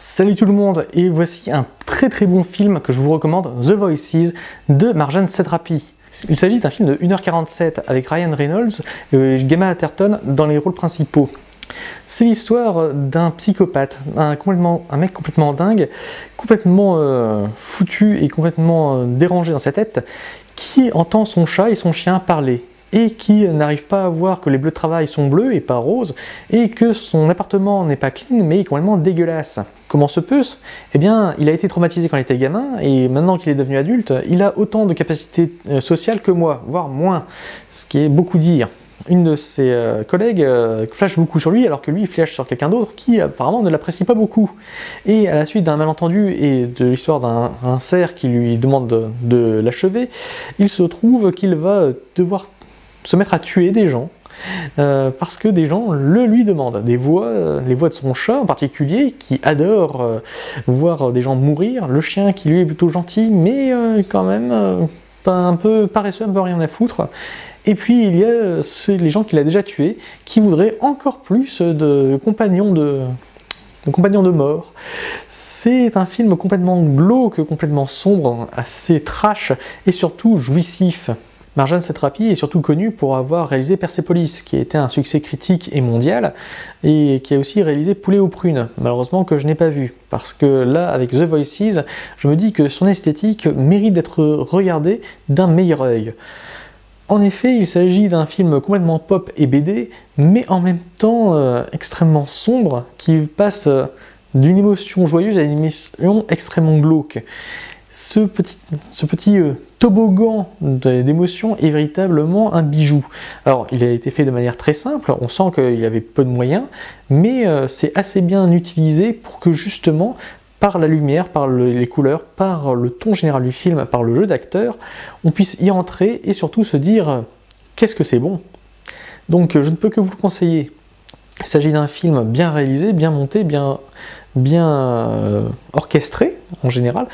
Salut tout le monde, et voici un très bon film que je vous recommande, The Voices de Marjane Satrapi. Il s'agit d'un film de 1h47 avec Ryan Reynolds et Gemma Arterton dans les rôles principaux. C'est l'histoire d'un psychopathe, un mec complètement dingue, complètement foutu et complètement dérangé dans sa tête, qui entend son chat et son chien parler, et qui n'arrive pas à voir que les bleus de travail sont bleus et pas roses, et que son appartement n'est pas clean mais complètement dégueulasse. Comment se peut-ce? Eh bien, il a été traumatisé quand il était gamin, et maintenant qu'il est devenu adulte, il a autant de capacités sociales que moi, voire moins, ce qui est beaucoup dire. Une de ses collègues flash beaucoup sur lui, alors que lui il flash sur quelqu'un d'autre qui apparemment ne l'apprécie pas beaucoup. Et à la suite d'un malentendu et de l'histoire d'un cerf qui lui demande de l'achever, il se trouve qu'il va devoir se mettre à tuer des gens, parce que des gens le lui demandent. Les voix de son chat en particulier, qui adore voir des gens mourir, le chien qui lui est plutôt gentil, mais quand même un peu paresseux, un peu rien à foutre. Et puis il y a les gens qu'il a déjà tués, qui voudraient encore plus de compagnons de mort. C'est un film complètement glauque, complètement sombre, assez trash et surtout jouissif. Marjane Satrapi est surtout connue pour avoir réalisé Persepolis, qui a été un succès critique et mondial, et qui a aussi réalisé Poulet aux prunes, malheureusement que je n'ai pas vu, parce que là, avec The Voices, je me dis que son esthétique mérite d'être regardée d'un meilleur œil. En effet, il s'agit d'un film complètement pop et BD, mais en même temps extrêmement sombre, qui passe d'une émotion joyeuse à une émotion extrêmement glauque. Ce petit toboggan d'émotions est véritablement un bijou. Alors, il a été fait de manière très simple, on sent qu'il y avait peu de moyens, mais c'est assez bien utilisé pour que justement, par la lumière, par les couleurs, par le ton général du film, par le jeu d'acteurs, on puisse y entrer et surtout se dire « qu'est-ce que c'est bon ?» Donc je ne peux que vous le conseiller. Il s'agit d'un film bien réalisé, bien monté, bien orchestré en général,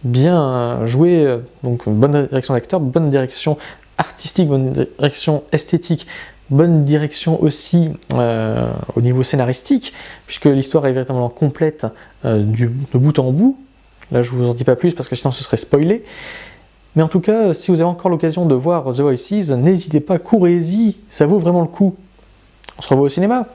bien joué, donc bonne direction d'acteur, bonne direction artistique, bonne direction esthétique, bonne direction aussi au niveau scénaristique, puisque l'histoire est véritablement complète de bout en bout. Là je vous en dis pas plus parce que sinon ce serait spoilé. Mais en tout cas, si vous avez encore l'occasion de voir The Voices, n'hésitez pas, courez-y, ça vaut vraiment le coup. On se revoit au cinéma.